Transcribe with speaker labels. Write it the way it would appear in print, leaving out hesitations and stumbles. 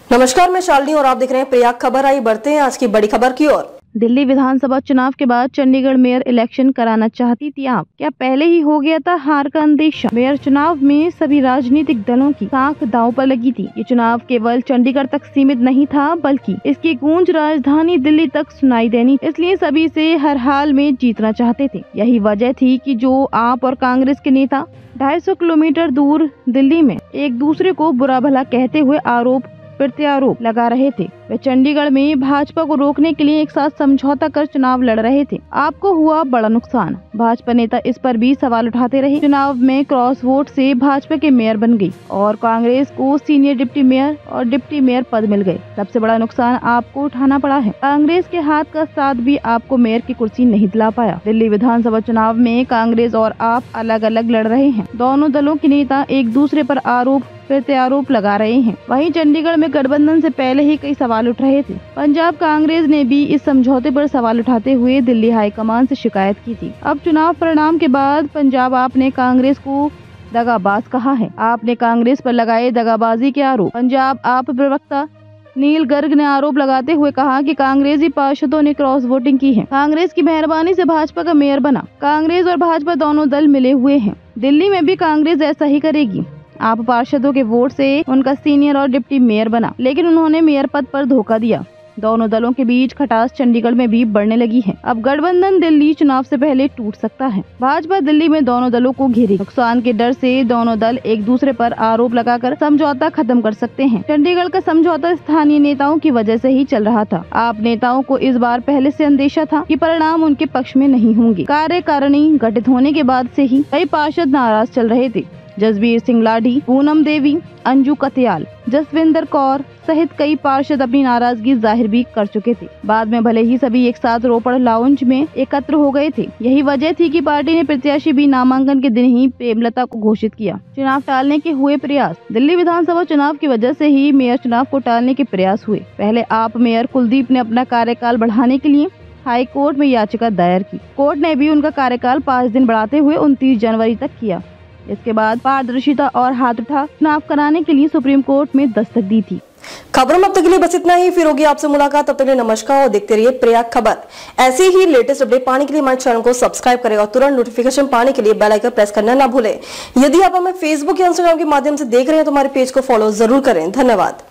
Speaker 1: नमस्कार, मैं शालिनी और आप देख रहे हैं प्रयाग खबर। आई बढ़ते हैं आज की बड़ी खबर की ओर।
Speaker 2: दिल्ली विधानसभा चुनाव के बाद चंडीगढ़ मेयर इलेक्शन कराना चाहती थी आप, क्या पहले ही हो गया था हार का अंदेशा? मेयर चुनाव में सभी राजनीतिक दलों की साख दांव पर लगी थी। ये चुनाव केवल चंडीगढ़ तक सीमित नहीं था, बल्कि इसकी गूंज राजधानी दिल्ली तक सुनाई देनी, इसलिए सभी से हर हाल में जीतना चाहते थे। यही वजह थी कि जो आप और कांग्रेस के नेता 250 किलोमीटर दूर दिल्ली में एक दूसरे को बुरा भला कहते हुए आरोप प्रत्यारोप लगा रहे थे। वे चंडीगढ़ में भाजपा को रोकने के लिए एक साथ समझौता कर चुनाव लड़ रहे थे। आपको हुआ बड़ा नुकसान। भाजपा नेता इस पर भी सवाल उठाते रहे। चुनाव में क्रॉस वोट से भाजपा के मेयर बन गई और कांग्रेस को सीनियर डिप्टी मेयर और डिप्टी मेयर पद मिल गए। सबसे बड़ा नुकसान आपको उठाना पड़ा है। कांग्रेस के हाथ का साथ भी आपको मेयर की कुर्सी नहीं दिला पाया। दिल्ली विधानसभा चुनाव में कांग्रेस और आप अलग अलग लड़ रहे हैं। दोनों दलों के नेता एक दूसरे पर आरोप प्रत्यारोप लगा रहे हैं। वहीं चंडीगढ़ में गठबंधन से पहले ही कई सवाल उठ रहे थे। पंजाब कांग्रेस ने भी इस समझौते पर सवाल उठाते हुए दिल्ली हाईकमान से शिकायत की थी। अब चुनाव परिणाम के बाद पंजाब आप ने कांग्रेस को दगाबाज कहा है। आपने कांग्रेस पर लगाए दगाबाजी के आरोप। पंजाब आप प्रवक्ता नील गर्ग ने आरोप लगाते हुए कहा कि कांग्रेसी पार्षदों ने क्रॉस वोटिंग की है। कांग्रेस की मेहरबानी से भाजपा का मेयर बना। कांग्रेस और भाजपा दोनों दल मिले हुए हैं। दिल्ली में भी कांग्रेस ऐसा ही करेगी। आप पार्षदों के वोट से उनका सीनियर और डिप्टी मेयर बना, लेकिन उन्होंने मेयर पद पर धोखा दिया। दोनों दलों के बीच खटास चंडीगढ़ में भी बढ़ने लगी है। अब गठबंधन दिल्ली चुनाव से पहले टूट सकता है। भाजपा दिल्ली में दोनों दलों को घेरे। नुकसान के डर से दोनों दल एक दूसरे पर आरोप लगाकर समझौता खत्म कर सकते हैं। चंडीगढ़ का समझौता स्थानीय नेताओं की वजह से ही चल रहा था। आप नेताओं को इस बार पहले से अंदेशा था कि परिणाम उनके पक्ष में नहीं होंगे। कार्यकारिणी गठित होने के बाद से ही कई पार्षद नाराज चल रहे थे। जसबीर सिंह लाडी, पूनम देवी, अंजू कतियाल, जसविंदर कौर सहित कई पार्षद अपनी नाराजगी जाहिर भी कर चुके थे। बाद में भले ही सभी एक साथ रोपड़ लाउंज में एकत्र हो गए थे। यही वजह थी कि पार्टी ने प्रत्याशी भी नामांकन के दिन ही प्रेमलता को घोषित किया। चुनाव टालने के हुए प्रयास। दिल्ली विधानसभा चुनाव की वजह से ही मेयर चुनाव को टालने के प्रयास हुए। पहले आप मेयर कुलदीप ने अपना कार्यकाल बढ़ाने के लिए हाई कोर्ट में याचिका दायर की। कोर्ट ने भी उनका कार्यकाल 5 दिन बढ़ाते हुए 29 जनवरी तक किया। इसके बाद पारदर्शिता और हाथ उठा चुनाव कराने के लिए सुप्रीम कोर्ट में दस्तक दी थी।
Speaker 1: खबरों में अब तक के लिए बस इतना ही। फिर होगी आपसे मुलाकात। तब तक के लिए नमस्कार और देखते रहिए प्रयाग खबर। ऐसे ही लेटेस्ट अपडेट पाने के लिए हमारे चैनल को सब्सक्राइब करें और तुरंत नोटिफिकेशन पाने के लिए बेल आइकन प्रेस करना ना भूलें। यदि आप हमें फेसबुक या इंस्टाग्राम के माध्यम से देख रहे हैं तो हमारे पेज को फॉलो जरूर करें। धन्यवाद।